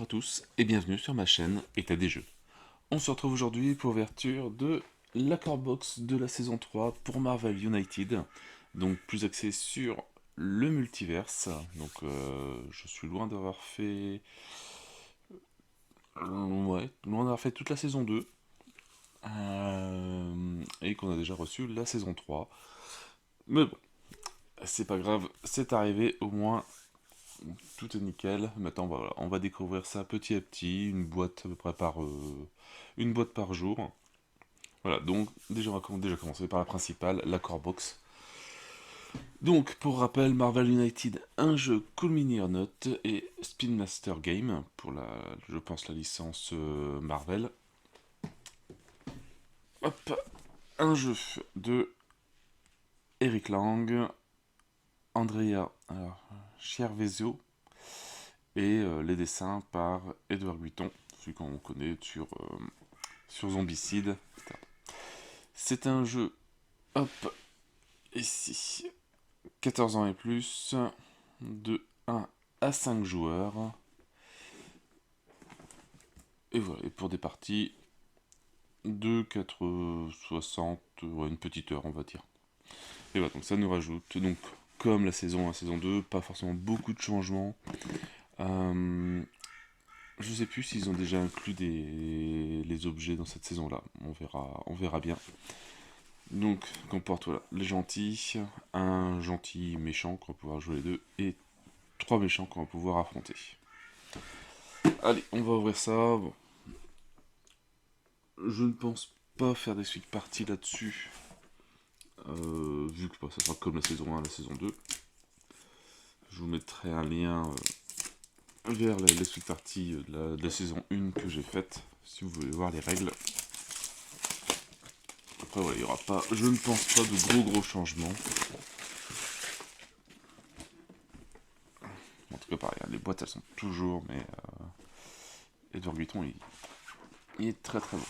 à tous et bienvenue sur ma chaîne État des jeux. On se retrouve aujourd'hui pour l'ouverture de l'accord box de la saison 3 pour Marvel United, donc plus axé sur le multiverse. Donc je suis loin d'avoir fait... loin d'avoir fait toute la saison 2, et qu'on a déjà reçu la saison 3. Mais bon, c'est pas grave, c'est arrivé au moins. Tout est nickel. Maintenant, voilà, on va découvrir ça petit à petit, une boîte à peu près une boîte par jour. Voilà, donc déjà on va déjà commencer par la principale, la core box. Donc, pour rappel, Marvel United, un jeu Cool Mini or Not et Spin Master Game pour je pense, la licence Marvel. Hop, un jeu de Eric Lang, Andrea Chiervezio et les dessins par Edouard Guiton, celui qu'on connaît sur Zombicide, etc. C'est un jeu, hop, ici, 14 ans et plus, de 1 à 5 joueurs. Et voilà, et pour des parties de 4,60, ouais, une petite heure, on va dire. Et voilà, donc ça nous rajoute, donc, comme la saison 1, saison 2, pas forcément beaucoup de changements. Je sais plus s'ils ont déjà inclus les objets dans cette saison-là. On verra bien. Donc, comporte voilà, les gentils, un gentil méchant qu'on va pouvoir jouer les deux, et 3 méchants qu'on va pouvoir affronter. Allez, on va ouvrir ça. Bon. Je ne pense pas faire des suites parties là-dessus, vu que ça sera comme la saison 1 la saison 2. Je vous mettrai un lien vers les suites parties de la saison 1 que j'ai faite, si vous voulez voir les règles. Après, voilà, il n'y aura pas, je ne pense pas, de gros changements. En tout cas, pareil, les boîtes elles sont toujours, mais Edouard Guiton il est très très bon.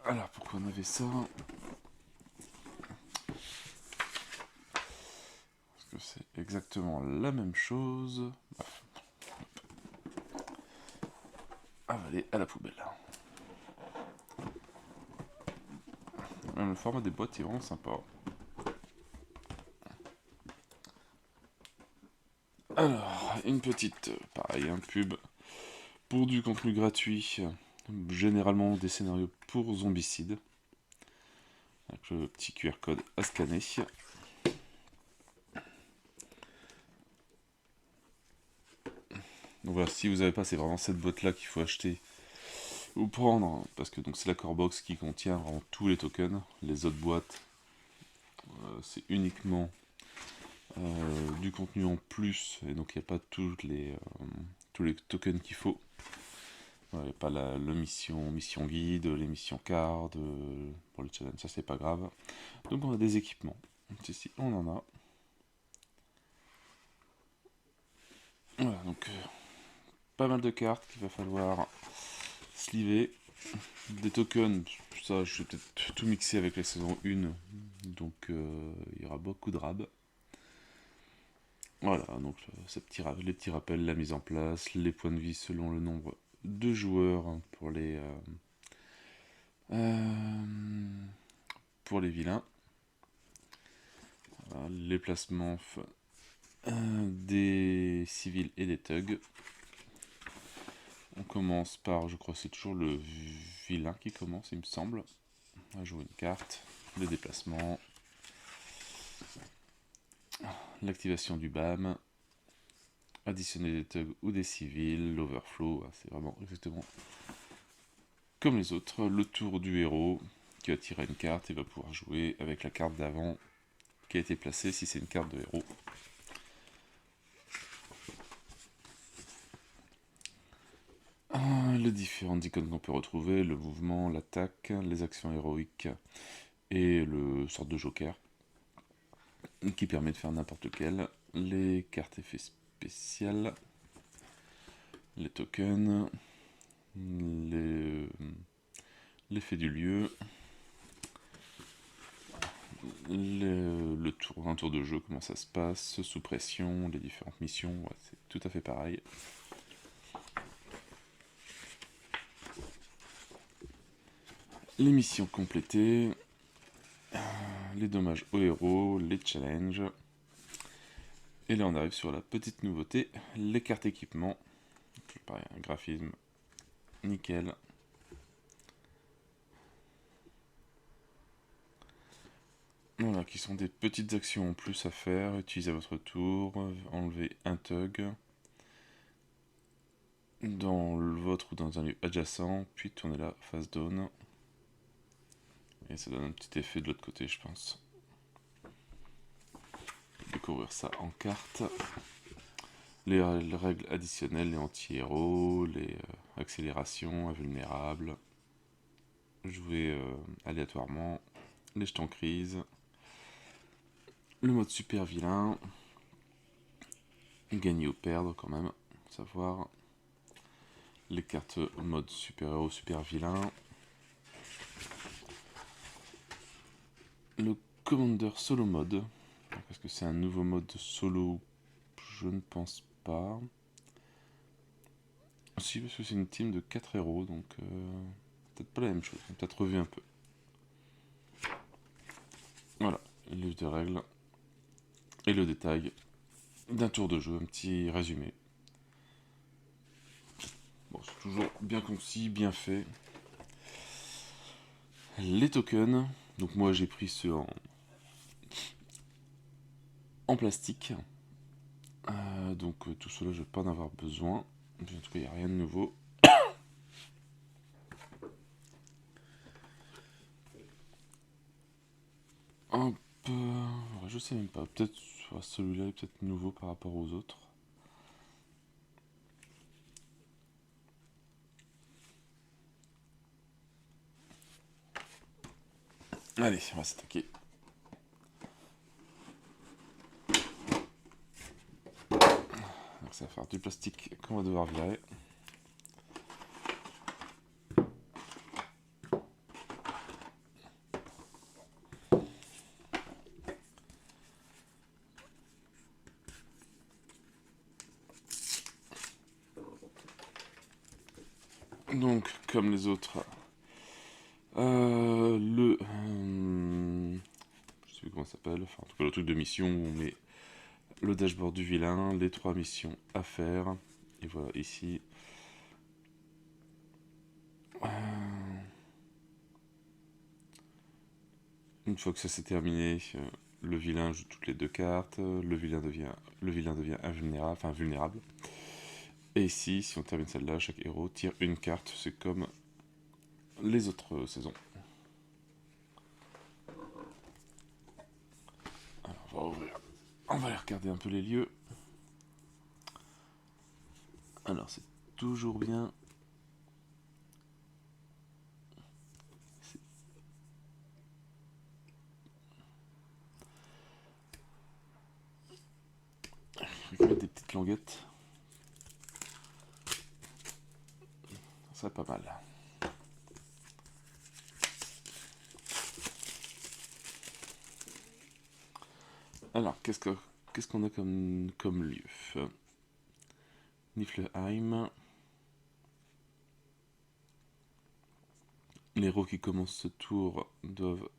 Alors, pourquoi on avait ça? Parce que c'est exactement la même chose. Bref. Allez, à la poubelle. Même le format des boîtes est vraiment sympa. Alors, une petite, pareil, un pub pour du contenu gratuit, généralement des scénarios pour Zombicide, avec le petit QR code à scanner. Donc voilà, si vous n'avez pas, c'est vraiment cette boîte-là qu'il faut acheter ou prendre, hein, parce que c'est la core box qui contient vraiment tous les tokens. Les autres boîtes, c'est uniquement du contenu en plus, et donc il n'y a pas tous les tokens qu'il faut. Il n'y a pas le mission guide, les missions cards, pour les challenges, ça c'est pas grave. Donc on a des équipements. Ici on en a. Voilà, donc pas mal de cartes qu'il va falloir sliver. Des tokens, ça je vais peut-être tout mixer avec la saison 1, donc il y aura beaucoup de rab. Voilà, donc les petits rappels, la mise en place, les points de vie selon le nombre de joueurs, hein, pour les vilains. Voilà, les placements des civils et des thugs. On commence par, je crois que c'est toujours le vilain qui commence, il me semble. On va jouer une carte, le déplacement, l'activation du BAM, additionner des thugs ou des civils, l'overflow, c'est vraiment exactement comme les autres. Le tour du héros qui va tirer une carte et va pouvoir jouer avec la carte d'avant qui a été placée si c'est une carte de héros. Les différentes icônes qu'on peut retrouver, le mouvement, l'attaque, les actions héroïques et le sort de joker qui permet de faire n'importe lequel, les cartes effets spéciales, les tokens, l'effet du lieu, un tour de jeu, comment ça se passe, sous pression, les différentes missions, ouais, c'est tout à fait pareil. Les missions complétées, les dommages aux héros, les challenges. Et là on arrive sur la petite nouveauté, les cartes équipement. Pareil, un graphisme nickel. Voilà, qui sont des petites actions en plus à faire. Utilisez à votre tour, enlevez un tug dans le vôtre ou dans un lieu adjacent, puis tournez la face down. Et ça donne un petit effet de l'autre côté, je pense. Découvrir ça en carte. Les règles additionnelles, les anti-héros, les accélérations invulnérables. Jouer aléatoirement. Les jetons crise. Le mode super vilain. Gagner ou perdre quand même, savoir. Les cartes mode super héros, super vilain. Le Commander solo mode. Est-ce que c'est un nouveau mode solo? Je ne pense pas. Si, parce que c'est une team de 4 héros, donc peut-être pas la même chose. On a peut-être revu un peu. Voilà, le livre de règles. Et le détail d'un tour de jeu, un petit résumé. Bon, c'est toujours bien concis, bien fait. Les tokens. Donc moi j'ai pris ceux en plastique. Donc tout cela je vais pas en avoir besoin. En tout cas il n'y a rien de nouveau. Hop, je sais même pas. Peut-être celui-là est peut-être nouveau par rapport aux autres. Allez, on va s'attaquer. Donc ça va faire du plastique qu'on va devoir virer. Donc, comme les autres, je sais plus comment ça s'appelle, enfin en tout cas le truc de mission où on met le dashboard du vilain, les 3 missions à faire, et voilà ici. Une fois que ça s'est terminé, le vilain joue toutes les 2 cartes, le vilain devient invulnérable, enfin vulnérable. Et ici, si on termine celle-là, chaque héros tire une carte, c'est comme les autres saisons. Alors, on va ouvrir. On va aller regarder un peu les lieux. Alors, c'est toujours bien. Je vais mettre des petites languettes. Ça serait pas mal. Alors, qu'est-ce qu'on a comme lieu? Niflheim. Les héros qui commencent ce tour doivent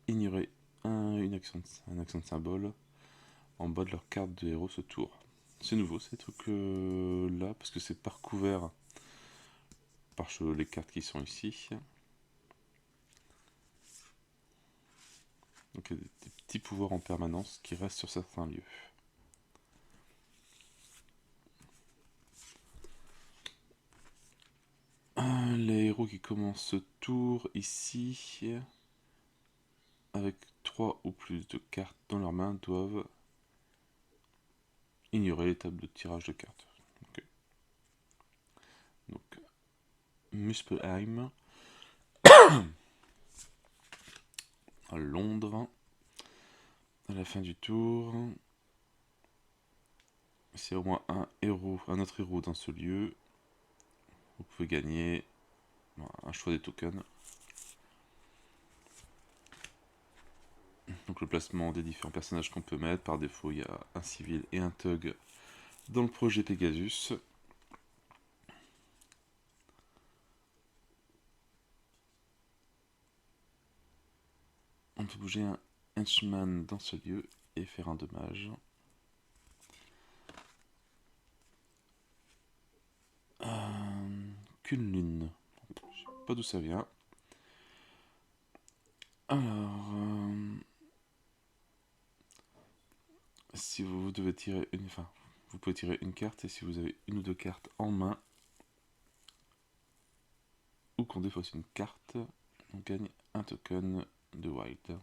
ignorer un action de symbole en bas de leur carte de héros ce tour. C'est nouveau ces trucs là, parce que c'est par couvert par les cartes qui sont ici. Donc il y a des petits pouvoirs en permanence qui restent sur certains lieux. Les héros qui commencent ce tour ici, avec 3 ou plus de cartes dans leurs mains, doivent ignorer les tables de tirage de cartes. Okay. Donc, Muspelheim, à Londres, à la fin du tour. C'est au moins un autre héros dans ce lieu. Vous pouvez gagner un choix des tokens. Donc donc le placement des différents personnages qu'on peut mettre. Par défaut, il y a un civil et un thug dans le projet Pegasus. On peut bouger un henchman dans ce lieu et faire un dommage. Qu'une lune. Je sais pas d'où ça vient. Alors, si vous devez tirer une, enfin, vous pouvez tirer une carte et si vous avez une ou deux cartes en main ou qu'on défausse une carte, on gagne un token de wild.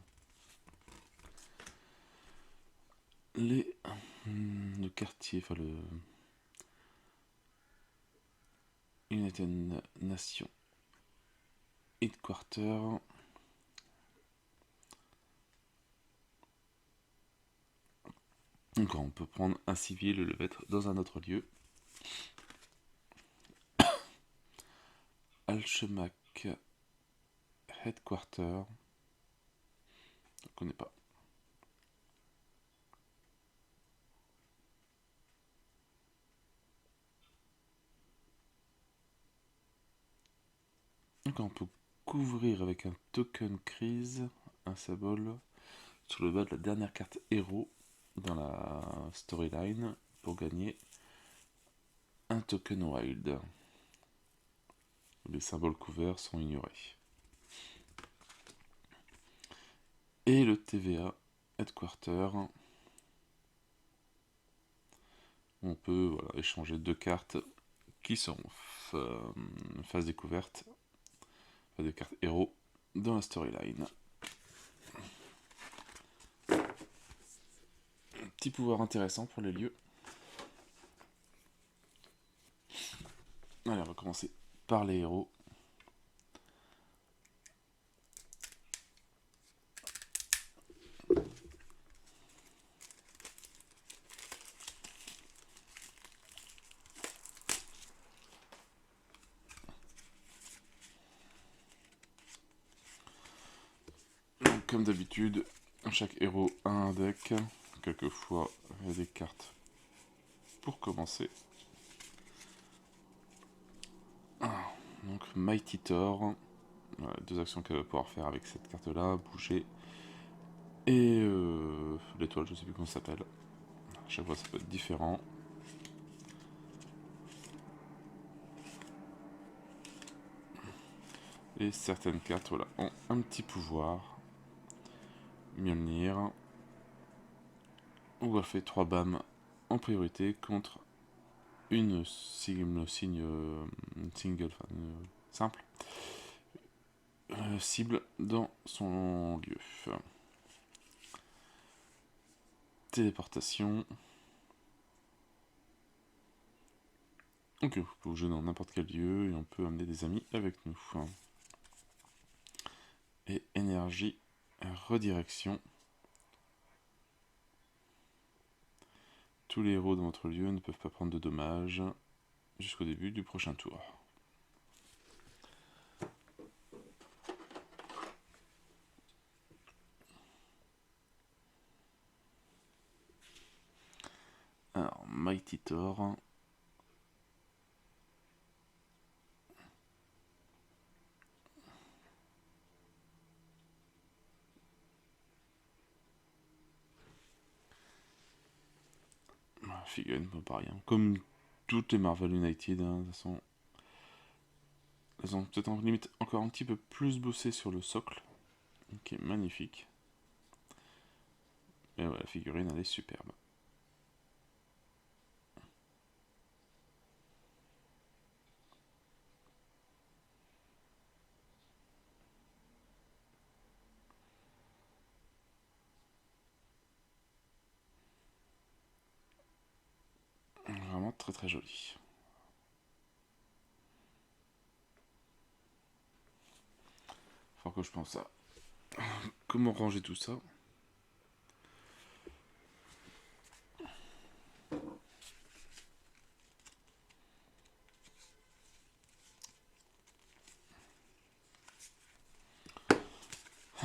Le quartier, enfin le United Nations Headquarter. Donc on peut prendre un civil et le mettre dans un autre lieu. Alchemac Headquarter. Je ne connais pas. Donc on peut couvrir avec un token crise, un symbole, sur le bas de la dernière carte héros dans la storyline pour gagner un token wild. Les symboles couverts sont ignorés. Et le TVA Headquarter. On peut échanger deux cartes qui sont phase découverte, des cartes héros dans la storyline. Un petit pouvoir intéressant pour les lieux. Allez, on va commencer par les héros. Donc, comme d'habitude, chaque héros a un deck. Quelquefois, il y a des cartes pour commencer. Donc, Mighty Thor. Voilà, deux actions qu'elle va pouvoir faire avec cette carte-là, bouger. Et l'étoile, je ne sais plus comment ça s'appelle. À chaque fois, ça peut être différent. Et certaines cartes ont un petit pouvoir. Mjolnir. On va faire 3 BAM en priorité contre une single, simple cible dans son lieu. Téléportation. Ok, vous pouvez bouger dans n'importe quel lieu et on peut amener des amis avec nous. Et énergie, redirection. Tous les héros dans votre lieu ne peuvent pas prendre de dommages jusqu'au début du prochain tour. Alors, Mighty Thor. Figurine, pas rien. Comme toutes les Marvel United, de toute façon. Elles ont peut-être en limite encore un petit peu plus bossé sur le socle, qui est magnifique. Et ouais, la figurine, elle est superbe. Vraiment très très jolie. Faut que je pense à comment ranger tout ça.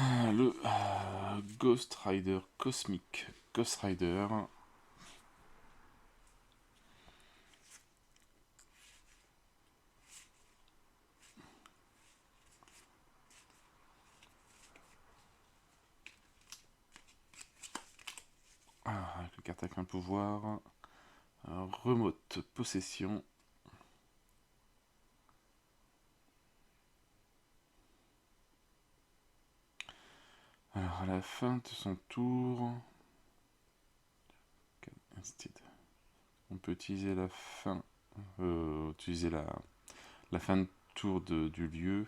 Le Ghost Rider Cosmic Ghost Rider. Avec le carte avec un pouvoir. Remote possession. Alors à la fin de son tour, on peut utiliser la fin, la fin de tour du lieu.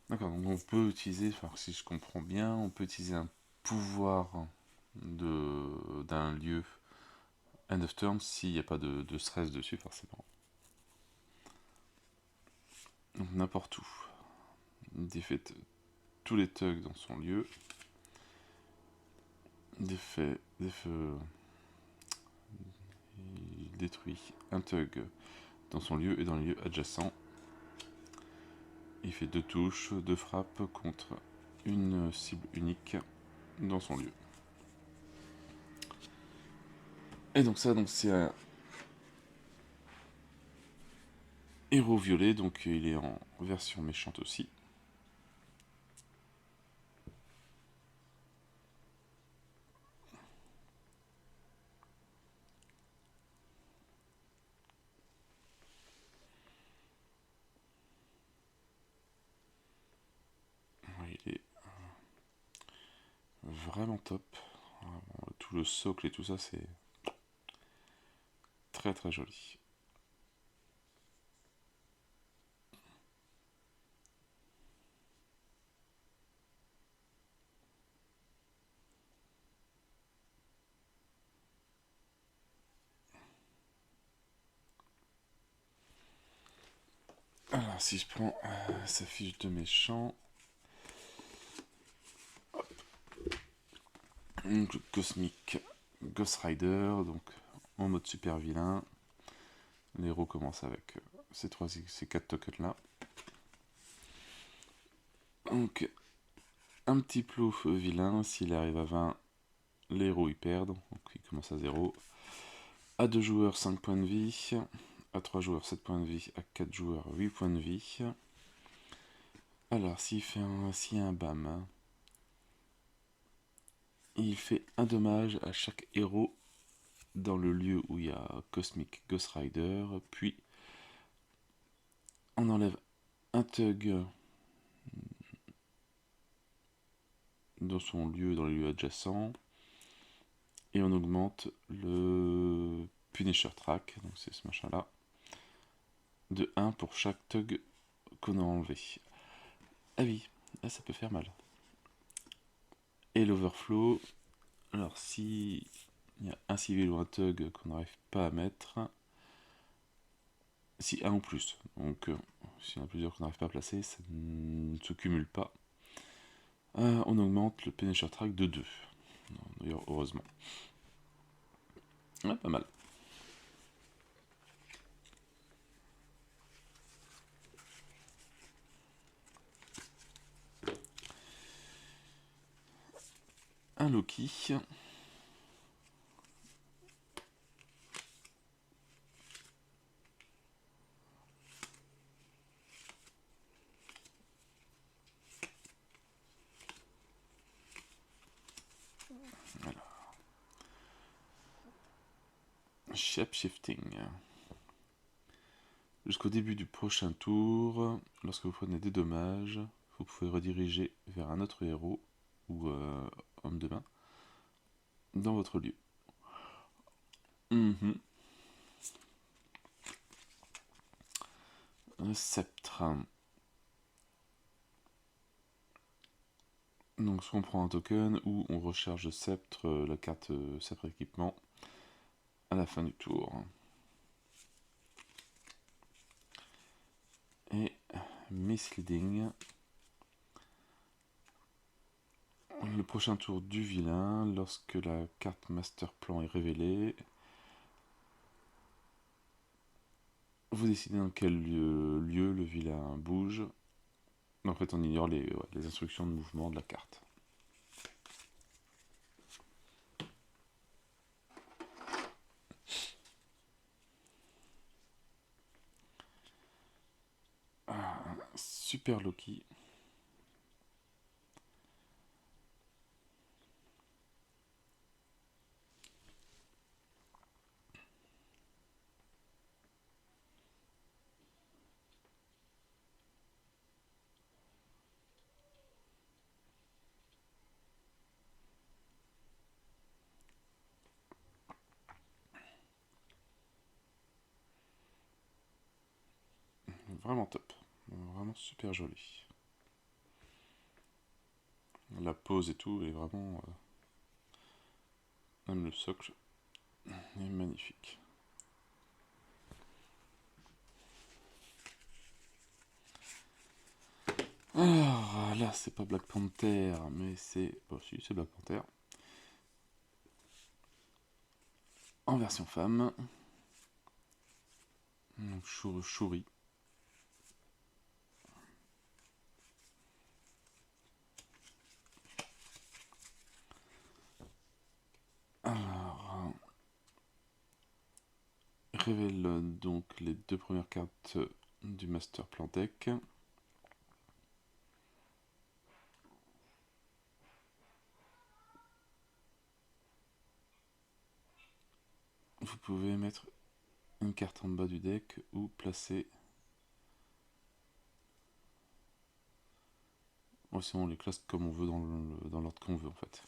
D'accord, donc on peut utiliser, enfin, si je comprends bien, on peut utiliser un pouvoir d'un lieu end of turn s'il n'y a pas de stress dessus, forcément. Donc n'importe où. Défaite tous les thugs dans son lieu. Il détruit un thug dans son lieu et dans les lieux adjacents. Il fait 2 touches, 2 frappes contre une cible unique dans son lieu. Et donc ça, c'est un héros violet, donc il est en version méchante aussi. Ouais, il est vraiment top. Tout le socle et tout ça, c'est très très joli. Alors si je prends sa fiche de méchant, donc, Cosmic Ghost Rider, donc en mode super vilain. L'héros commence avec ces 4 tokens là. Donc un petit plot vilain, s'il arrive à 20, les héros ils perdent, donc il commence à 0. À 2 joueurs 5 points de vie, à 3 joueurs 7 points de vie, à 4 joueurs 8 points de vie. Alors s'il y a un BAM, il fait un dommage à chaque héros dans le lieu où il y a Cosmic Ghost Rider, puis on enlève un thug dans son lieu, dans les lieux adjacents, et on augmente le Punisher Track, donc c'est ce machin là, de 1 pour chaque thug qu'on a enlevé. Ah oui, là ça peut faire mal. Et l'overflow, alors si il y a un civil ou un thug qu'on n'arrive pas à mettre, si un ou plus, donc s'il y en a plusieurs qu'on n'arrive pas à placer, ça ne se cumule pas. On augmente le Punisher Track de 2. D'ailleurs, heureusement. Ouais, pas mal. Un Loki. Voilà. Shapeshifting. Jusqu'au début du prochain tour, lorsque vous prenez des dommages, vous pouvez rediriger vers un autre héros ou homme de main dans votre lieu. Un sceptre. Donc soit on prend un token ou on recharge le sceptre, la carte sceptre équipement à la fin du tour. Et misleading. Le prochain tour du vilain, lorsque la carte master plan est révélée, Vous décidez dans quel lieu le vilain bouge. En fait, on ignore les instructions de mouvement de la carte. Super Loki. Vraiment top. Vraiment super joli. La pose et tout est vraiment... même le socle est magnifique. Alors là, c'est pas Black Panther, mais c'est... Bon, si, c'est Black Panther. En version femme. Donc, Shuri. Alors, révèle donc les 2 premières cartes du Master Plan Deck. Vous pouvez mettre une carte en bas du deck ou placer... Bon, sinon on les classe comme on veut dans l'ordre qu'on veut en fait.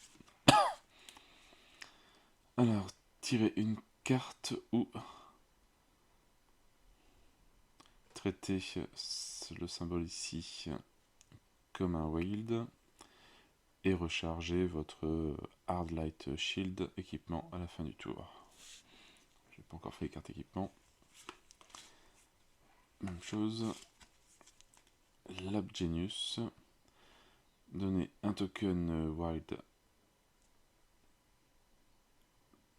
Alors, tirez une carte ou traitez le symbole ici comme un wild et rechargez votre Hard Light Shield équipement à la fin du tour. J'ai pas encore fait les cartes équipement. Même chose. Lab Genius. Donnez un token wild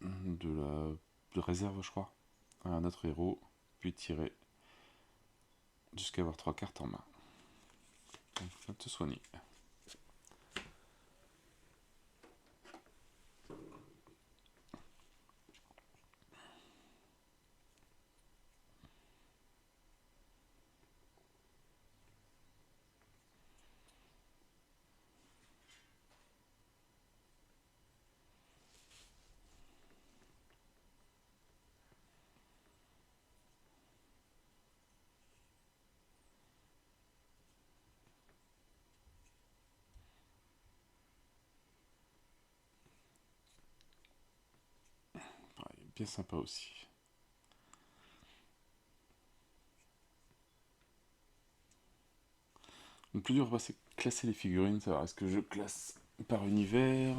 de réserve, je crois, à un autre héros, puis tirez jusqu'à avoir 3 cartes en main. Donc, ça te soigne. Ouais, bien sympa aussi. Le plus dur, c'est classer les figurines. Savoir est-ce que je classe par univers,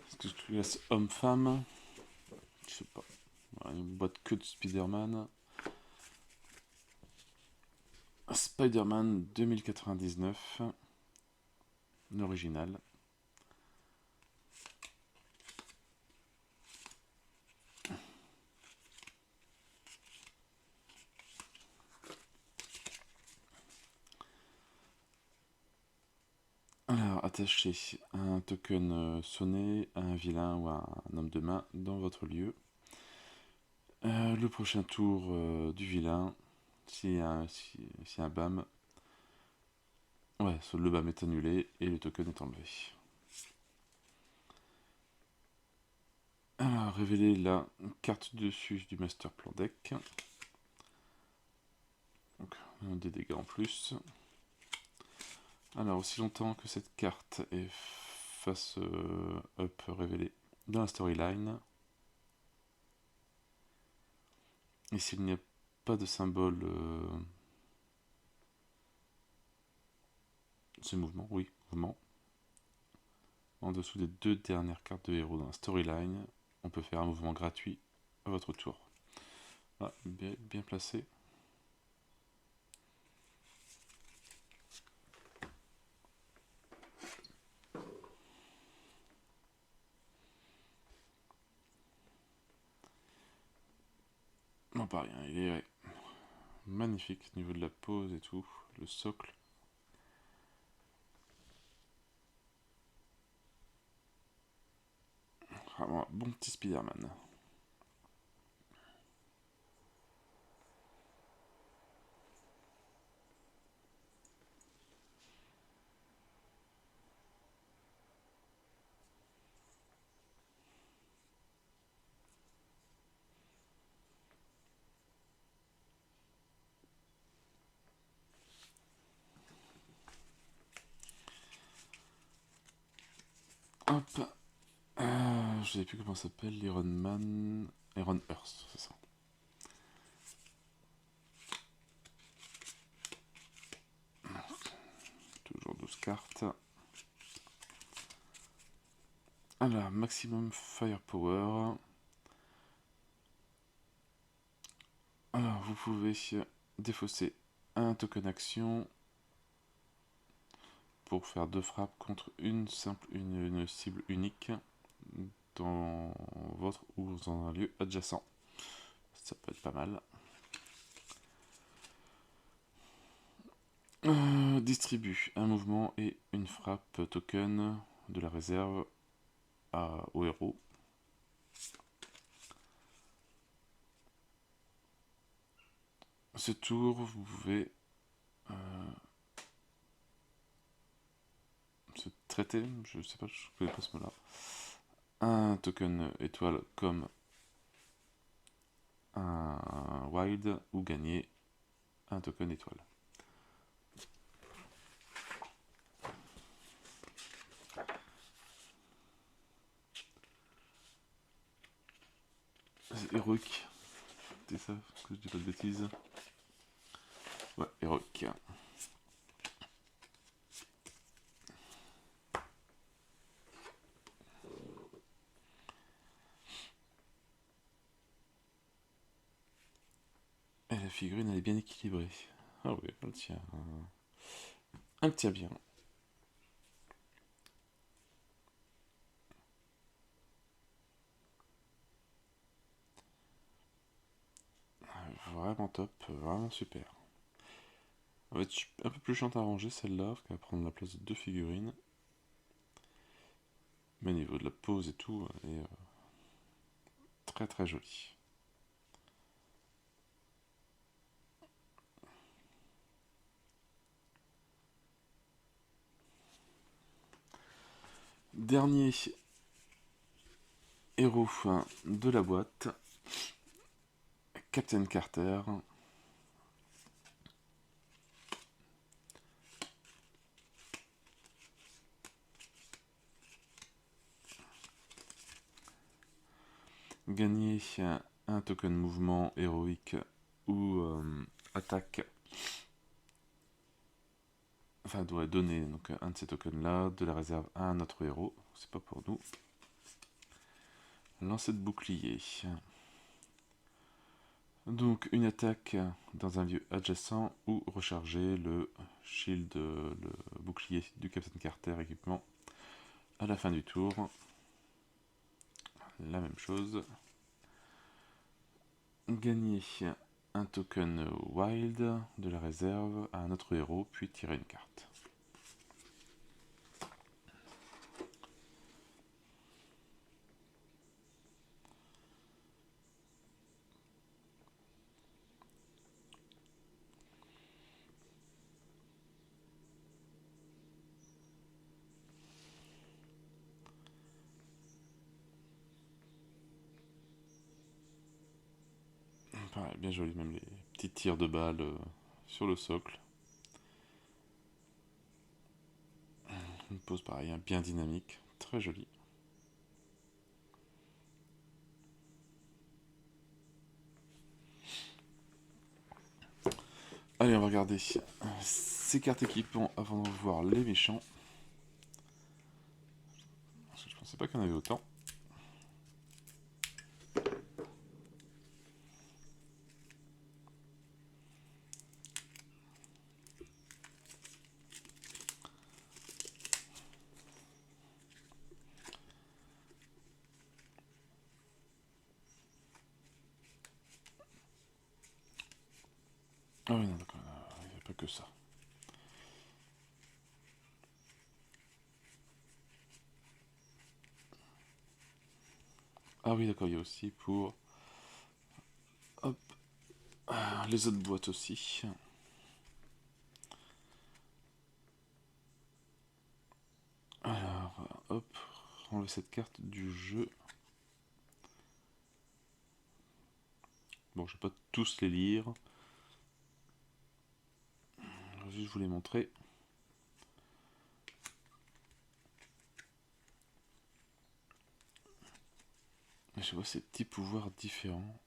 est-ce que je classe homme-femme, je sais pas. Voilà, une boîte que de Spider-Man. Spider-Man 2099, l'original. Alors, attachez un token sonné à un vilain ou à un homme de main dans votre lieu. Le prochain tour du vilain, s'il y a un BAM, ouais, le BAM est annulé et le token est enlevé. Alors, révélez la carte dessus du Master Plan Deck. Donc, des dégâts en plus. Alors, aussi longtemps que cette carte est face up révélée dans la storyline, et s'il n'y a pas de symbole, c'est mouvement, oui, mouvement, en dessous des 2 dernières cartes de héros dans la storyline, on peut faire un mouvement gratuit à votre tour. Ah, bien placé. Non, pas rien, il est Magnifique, au niveau de la pose et tout, le socle. Vraiment un bon petit Spider-Man. Hop. Je sais plus comment ça s'appelle, Iron Man. Iron Earth, c'est ça. Toujours 12 cartes. Alors, maximum firepower. Alors, vous pouvez défausser un token action pour faire 2 frappes contre une cible unique dans votre ou dans un lieu adjacent. Ça peut être pas mal. Distribue un mouvement et une frappe token de la réserve au héros. Ce tour, vous pouvez se traiter, je sais pas, je connais pas ce mot-là. Un token étoile comme un wild ou gagner un token étoile. C'est héroïque. C'est ça, que je dis pas de bêtises. Ouais, héroïque. Et la figurine, elle est bien équilibrée. Ah oui, elle tient. Elle tient bien. Vraiment top, vraiment super. Elle va être un peu plus chiante à ranger celle-là, parce qu'elle va prendre la place de 2 figurines. Mais au niveau de la pose et tout, elle est très très jolie. Dernier héros de la boîte, Captain Carter. Gagner un token mouvement héroïque ou attaque. Enfin, doit donner donc, un de ces tokens là de la réserve à un autre héros. C'est pas pour nous. Lancer de bouclier. Donc une attaque dans un lieu adjacent ou recharger le shield, le bouclier du Captain Carter équipement à la fin du tour. La même chose. Gagner un token wild de la réserve à un autre héros, puis tirer une carte. Pareil, bien joli, même les petits tirs de balles sur le socle. Une pose pareil, hein, bien dynamique, très jolie. Allez, on va regarder ces cartes équipement avant de voir les méchants. Parce que je pensais pas qu'il y en avait autant. Ah oui, non, d'accord, il n'y a pas que ça. Ah oui, d'accord, il y a aussi pour... Hop, les autres boîtes aussi. Alors, hop, enlever cette carte du jeu. Bon, je vais pas tous les lire. Je vais juste vous les montrer. Je vois ces petits pouvoirs différents.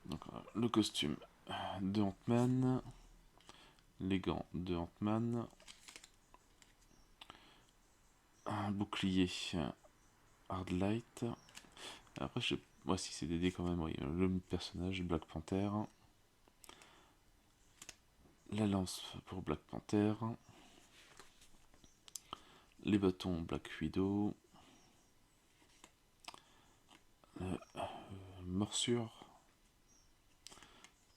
Donc, le costume de Ant-Man, les gants de Ant-Man, un bouclier Hard Light. Après, moi, si c'est Dédé quand même, oui, le personnage Black Panther, la lance pour Black Panther, les bâtons Black Widow, la morsure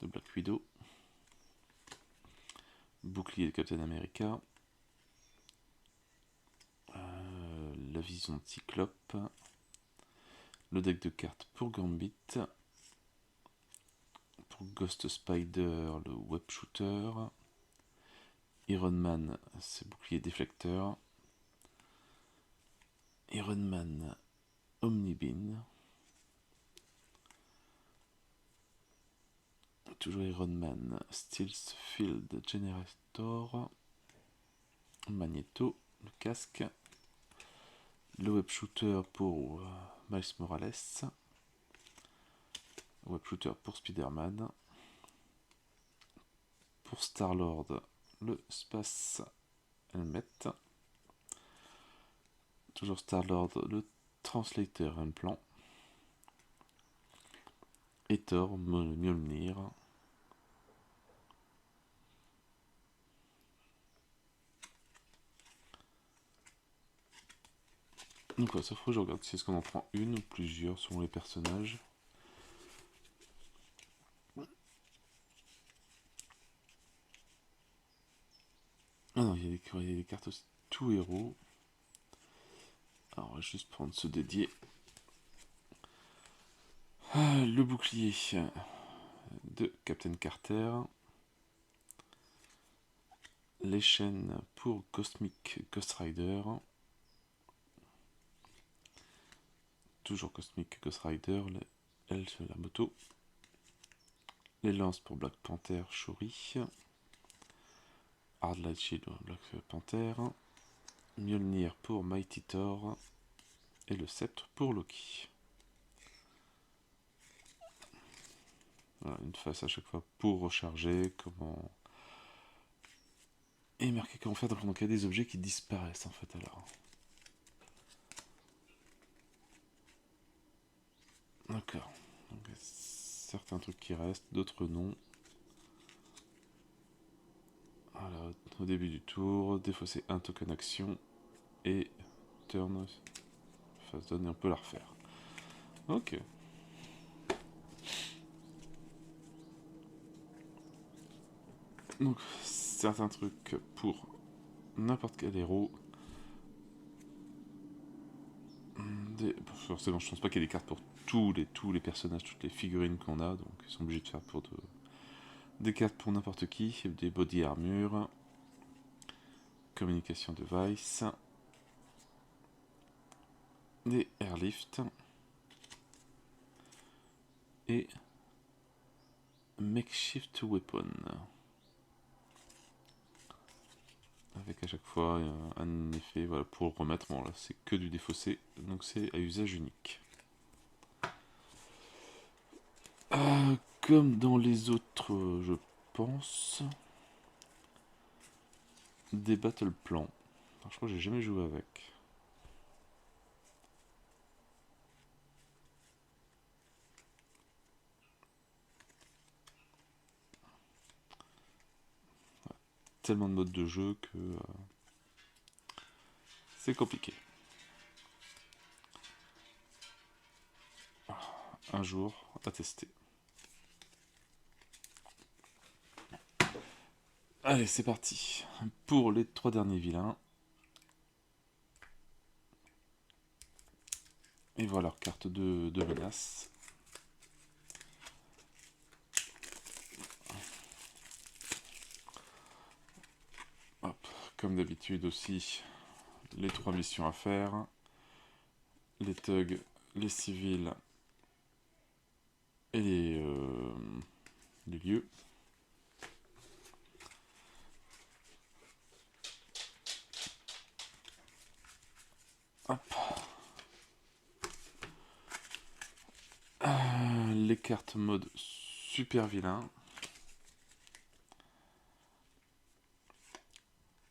de Black Widow, bouclier de Captain America, la vision de Cyclope, le deck de cartes pour Gambit, pour Ghost Spider, le web shooter, Iron Man, c'est bouclier déflecteur, Iron Man Omnibin, toujours Iron Man Stealth Field Generator, Magneto, le casque, le web shooter pour Miles Morales, web shooter pour Spider-Man, pour Star-Lord, le Space Helmet, toujours Star-Lord, le Translator Implant, et Thor, Mjolnir. Donc ouais, ça faut que je regarde si est-ce qu'on en prend une ou plusieurs selon les personnages. Ah non, il y a des cartes aussi tout héros. Alors on va juste prendre ce dédié. Le bouclier de Captain Carter. Les chaînes pour Cosmic Ghost Rider. Toujours Cosmic Ghost Rider, elle sur la moto. Les lances pour Black Panther, Shuri. Hard Light Shield pour Black Panther. Mjolnir pour Mighty Thor. Et le sceptre pour Loki. Voilà, une face à chaque fois pour recharger, comment... Et marquer comment faire, donc il y a des objets qui disparaissent en fait alors. D'accord. Donc, certains trucs qui restent, d'autres non. Voilà, au début du tour, défausser un token action et turn face donne et on peut la refaire. Ok. Donc certains trucs pour n'importe quel héros. Forcément, je pense pas qu'il y ait des cartes pour tous les personnages, toutes les figurines qu'on a, donc ils sont obligés de faire pour des cartes pour n'importe qui, des body armure, communication device, des airlift et makeshift weapon. Avec à chaque fois un effet voilà, pour le remettre. Bon là c'est que du défaussé, donc c'est à usage unique. Comme dans les autres, je pense, des battle plans. Alors, je crois que j'ai jamais joué avec. Tellement de modes de jeu que c'est compliqué. Un jour à tester. Allez, c'est parti. Pour les 3 derniers vilains. Et voilà leur carte de menace. Hop, comme d'habitude aussi, les 3 missions à faire. Les thugs, les civils et les lieux. Hop. Les cartes mode super vilain.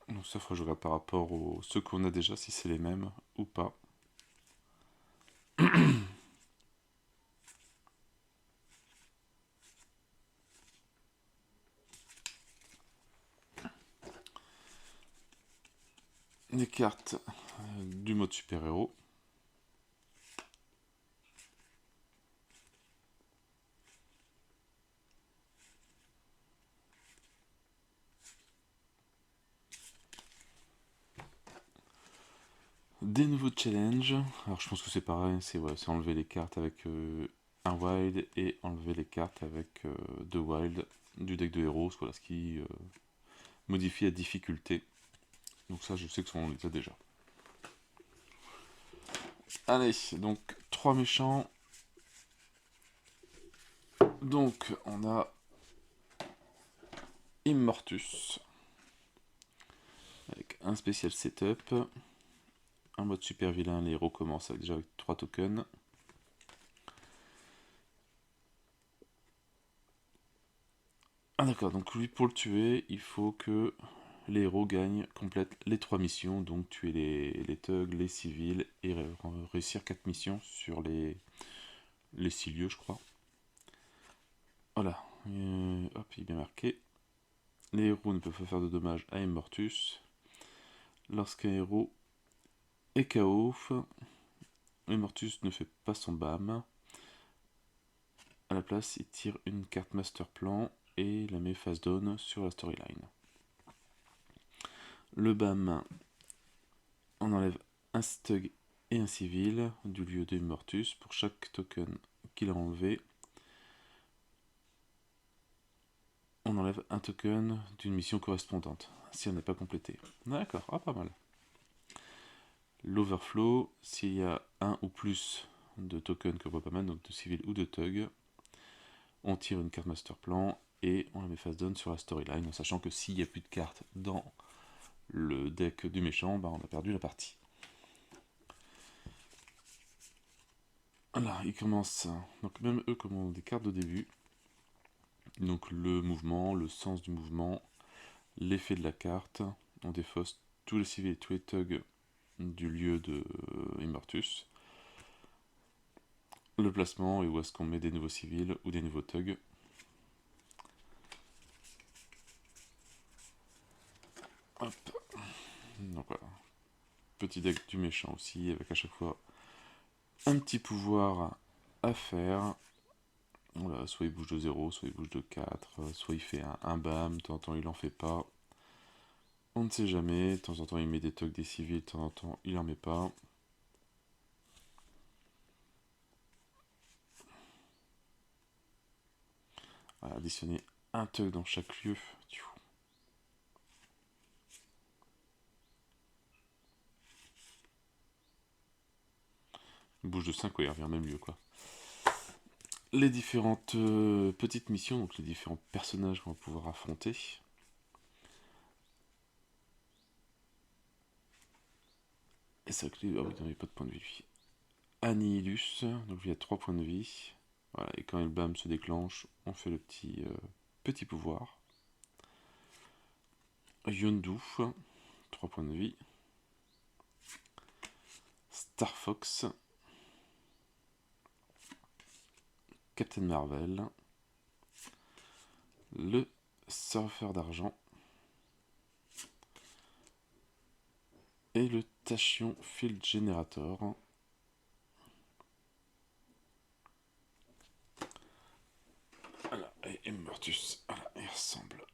Donc ça, faut que je regarde par rapport aux ceux qu'on a déjà, si c'est les mêmes ou pas. Les cartes du mode super-héros. Des nouveaux challenges. Alors je pense que c'est pareil, c'est enlever les cartes avec un wild et enlever les cartes avec 2 wild du deck de héros, voilà, ce qui modifie la difficulté. Donc ça, je sais que ça on les a déjà. Allez, donc 3 méchants. Donc on a Immortus avec un spécial setup. Un mode super vilain, les héros commencent déjà avec 3 tokens. Ah d'accord, donc lui pour le tuer, il faut que les héros gagnent, complètent les 3 missions, donc tuer les thugs, les civils, et réussir 4 missions sur les 6 lieux, je crois. Voilà, hop, il est bien marqué. Les héros ne peuvent pas faire de dommages à Immortus. Lorsqu'un héros est KO, Immortus ne fait pas son BAM. À la place, il tire une carte Master Plan et la met face down sur la storyline. Le BAM, on enlève un thug et un civil du lieu de Immortus pour chaque token qu'il a enlevé. On enlève un token d'une mission correspondante si on n'est pas complété. D'accord, ah, pas mal. L'overflow, s'il y a un ou plus de tokens que voit pas mal, donc de civil ou de thug, on tire une carte master plan et on la met face down sur la storyline, en sachant que s'il n'y a plus de cartes dans le deck du méchant, bah on a perdu la partie. Voilà, ils commencent, donc même eux commandent des cartes de début, donc le mouvement, le sens du mouvement, l'effet de la carte, on défausse tous les civils et tous les thugs du lieu de Immortus, le placement et où est-ce qu'on met des nouveaux civils ou des nouveaux thugs. Hop. Donc voilà. Petit deck du méchant aussi, avec à chaque fois un petit pouvoir à faire. Voilà, soit il bouge de 0, soit il bouge de 4, soit il fait un BAM, de temps en temps il en fait pas. On ne sait jamais, de temps en temps il met des thugs des civils, de temps en temps il en met pas. Voilà, additionner un thug dans chaque lieu. Il bouge de 5, ouais, il revient même mieux quoi. Les différentes petites missions, donc les différents personnages qu'on va pouvoir affronter. Et ça clé, ah oui, il n'y pas de point de vie. Annihilus, donc il y a 3 points de vie. Voilà, et quand le BAM se déclenche, on fait le petit pouvoir. Yondu, 3 points de vie. Star Fox. Captain Marvel. Le surfeur d'argent. Et le Tachyon Field Generator. Voilà, et Immortus. Voilà, il ressemble.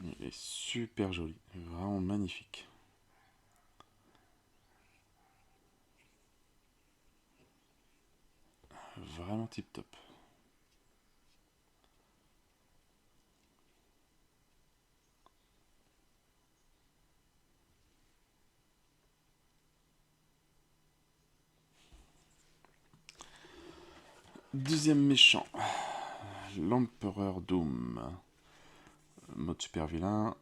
Il est super joli, vraiment magnifique. Vraiment tip top. Deuxième méchant, l'Empereur Doom. Mode super vilain.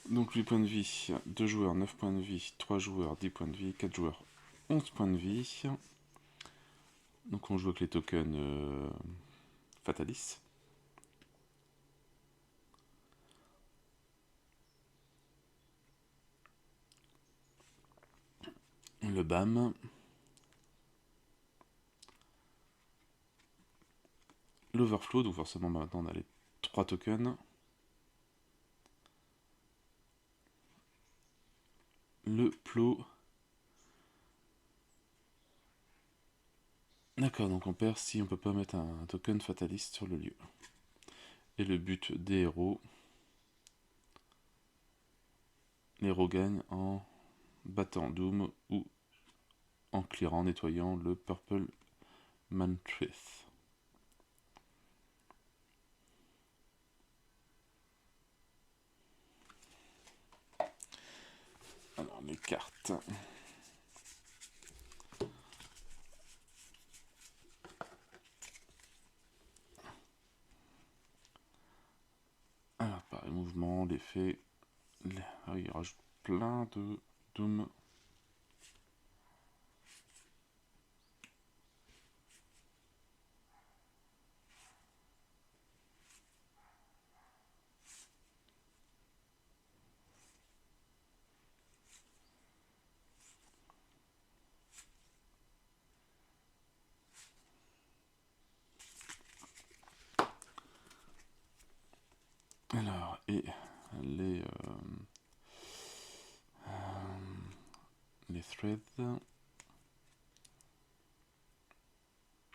Donc 8 points de vie, 2 joueurs 9 points de vie, 3 joueurs 10 points de vie, 4 joueurs 11 points de vie. Donc on joue avec les tokens Fatalis. Le BAM. L'Overflow, donc forcément maintenant on a les 3 tokens. Le plot. D'accord, donc on perd si on peut pas mettre un token fataliste sur le lieu. Et le but des héros. Les héros gagnent en battant Doom ou en clearant, nettoyant le Purple Mantrith. Alors les cartes. Alors pareil, mouvement, l'effet. Ah oui, il rajoute plein de Doom. Alors, et les, les threads.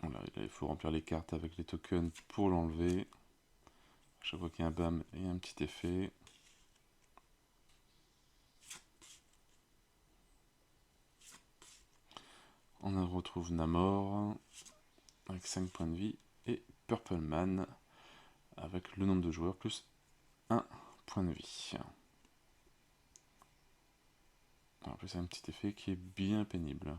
Voilà, il faut remplir les cartes avec les tokens pour l'enlever. À chaque fois qu'il y a un BAM, il y a un petit effet. On retrouve Namor avec 5 points de vie et Purple Man avec le nombre de joueurs plus 1 point de vie. En plus, c'est un petit effet qui est bien pénible.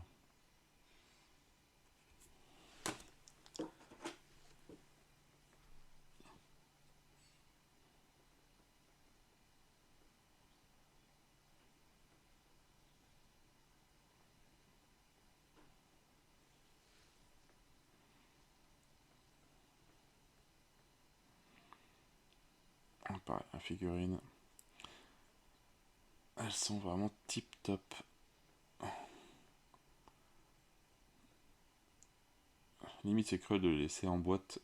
Pareil, la figurine. Elles sont vraiment tip top. Limite, c'est cruel de les laisser en boîte.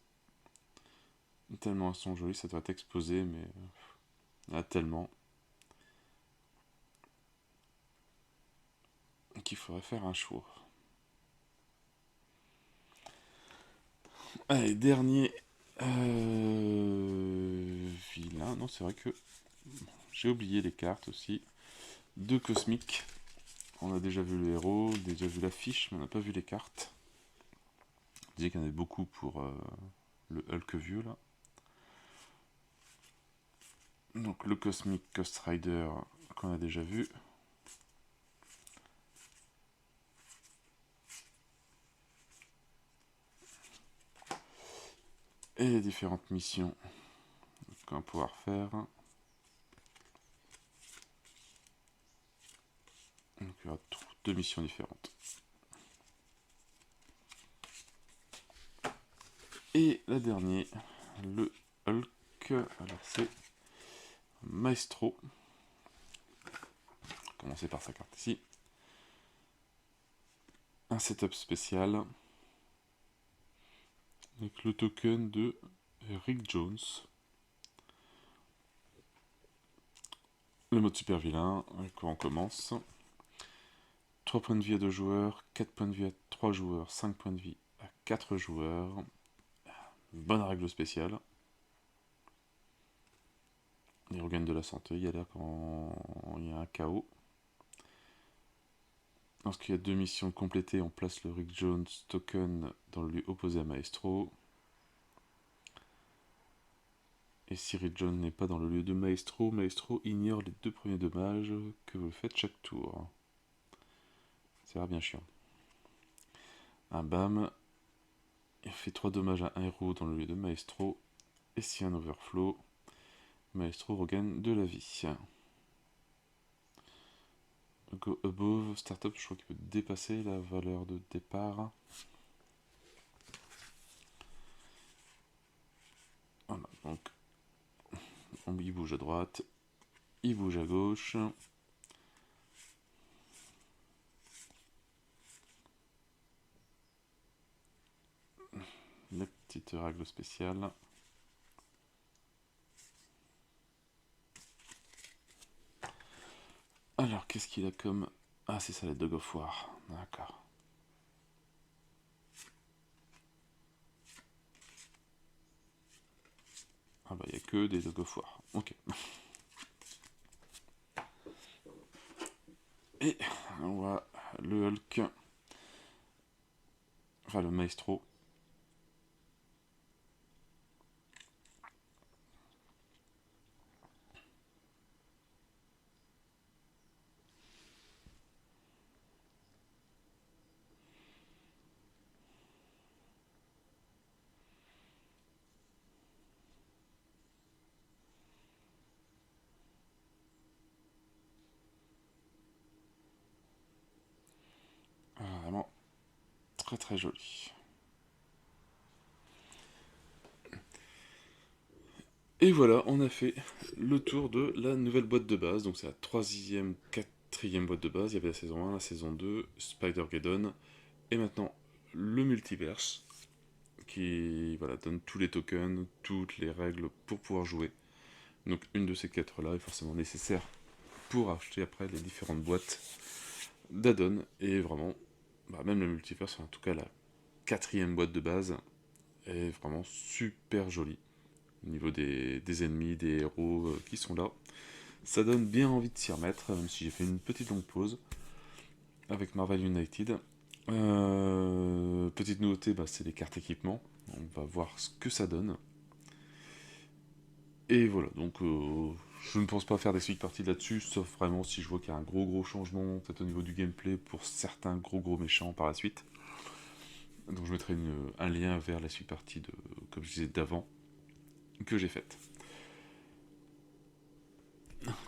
Tellement elles sont jolies, ça doit être exposé, mais il y en a tellement qu'il faudrait faire un choix. Allez, dernier vilain. Non, c'est vrai que j'ai oublié les cartes aussi. Deux cosmiques. On a déjà vu le héros, déjà vu l'affiche, mais on n'a pas vu les cartes. Je disais qu'il y en avait beaucoup pour le Hulk vieux là. Donc le Cosmic Ghost Rider qu'on a déjà vu. Et les différentes missions qu'on va pouvoir faire. Donc il y aura deux missions différentes. Et la dernière, le Hulk. Alors c'est Maestro. commencer par sa carte ici. Un setup spécial avec le token de Rick Jones. Le mode super vilain, avec quoi on commence. 3 points de vie à 2 joueurs, 4 points de vie à 3 joueurs, 5 points de vie à 4 joueurs. Bonne règle spéciale. Il regagne de la santé, il y a l'air quand il y a un KO. Lorsqu'il y a 2 missions complétées, on place le Rick Jones token dans le lieu opposé à Maestro. Et si Rick Jones n'est pas dans le lieu de Maestro, Maestro ignore les 2 premiers dommages que vous faites chaque tour. C'est bien chiant. Un bam. Il fait 3 dommages à un héros dans le lieu de Maestro. Et si un overflow, Maestro regagne de la vie. Go above, startup, je crois qu'il peut dépasser la valeur de départ. Voilà, donc il bouge à droite, il bouge à gauche. La petite règle spéciale. Alors, qu'est-ce qu'il a comme... Ah, c'est ça, les Dog of War. D'accord. Ah bah, il n'y a que des Dog of War. Ok. Et on voit le Hulk. Enfin, le Maestro. Vraiment très très joli. Et voilà, on a fait le tour de la nouvelle boîte de base. Donc c'est la 3e, 4e boîte de base. Il y avait la saison 1, la saison 2, Spider-Geddon. Et maintenant, le multiverse. Qui voilà, donne tous les tokens, toutes les règles pour pouvoir jouer. Donc une de ces 4-là est forcément nécessaire pour acheter après les différentes boîtes d'add-on. Et vraiment, même le multiverse, en tout cas la 4e boîte de base, est vraiment super jolie. Au niveau des ennemis, des héros qui sont là. Ça donne bien envie de s'y remettre, même si j'ai fait une petite longue pause avec Marvel United. Petite nouveauté, c'est les cartes équipement. On va voir ce que ça donne. Et voilà, donc je ne pense pas faire des suites parties là-dessus, sauf vraiment si je vois qu'il y a un gros changement, peut-être au niveau du gameplay, pour certains gros méchants par la suite. Donc je mettrai un lien vers la suite partie de, comme je disais, d'avant, que j'ai faite.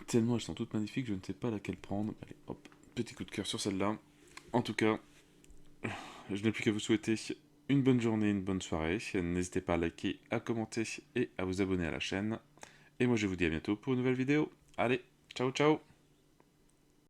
Tellement elles sont toutes magnifiques, je ne sais pas laquelle prendre. Allez, hop, petit coup de cœur sur celle-là. En tout cas, je n'ai plus qu'à vous souhaiter une bonne journée, une bonne soirée. N'hésitez pas à liker, à commenter et à vous abonner à la chaîne. Et moi je vous dis à bientôt pour une nouvelle vidéo. Allez, ciao ciao!